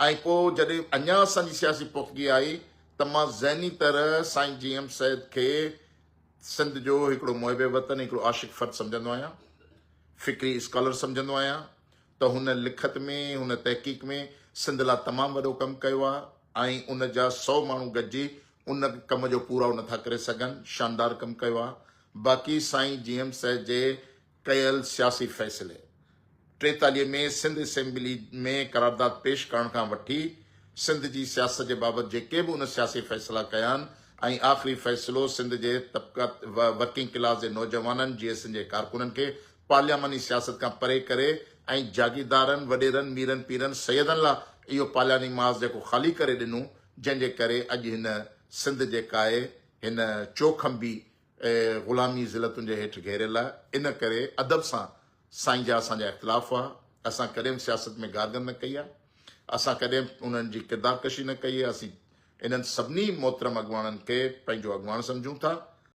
ऐं पोइ जॾहिं अञा असांजी सियासी पुख़्तगी आई त मां ज़हनी तरह साईं GM सैद खे सिंध जो हिकिड़ो मुहिब वतन, हिकिड़ो आशिक़ फ़र्द सम्झंदो आहियां, फ़िक्री स्कॉलर सम्झंदो आहियां त हुन लिखत में, हुन तहक़ीक़ में सिंध लाइ तमामु वॾो कमु कयो आहे ऐं उन जा 100 माण्हू गॾिजी उन कम जो पूरो नथा करे सघनि, शानदार कमु कयो आहे। बाक़ी साईं GM सैद जे कयल सियासी फ़ैसिले 43 में सिंध असेंबली में करारदाद पेश करण खां वठी सिंध जी सियासत जे बाबति जेके बि उन सियासी फ़ैसिला कया आहिनि ऐं आख़िरी फ़ैसिलो सिंध जे तबक़ात वर्किंग क्लास जे नौजवाननि GSN जे कारकुननि खे पार्लियामानी सियासत खां परे करे ऐं जागीरदारनि, वॾेरनि, मीरनि, पीरनि, सैयदनि लाइ इहो पार्लियामानी माज़ जेको ख़ाली करे ॾिनो, जंहिंजे करे अॼु हिन सिंध जेका आहे हिन चोखंबी ग़ुलामी ज़िलतुनि जे हेठि घेरियल आहे। इन करे अदब सां साईं जा असांजा इख़्तिलाफ़ हुआ। असां कॾहिं बि सियासत में गार्गन न कई आहे, असां कॾहिं उन्हनि जी किरदारकशी न कई आहे। असीं इन्हनि सभिनी मोहतरम अॻवाननि खे पंहिंजो अॻवान सम्झूं था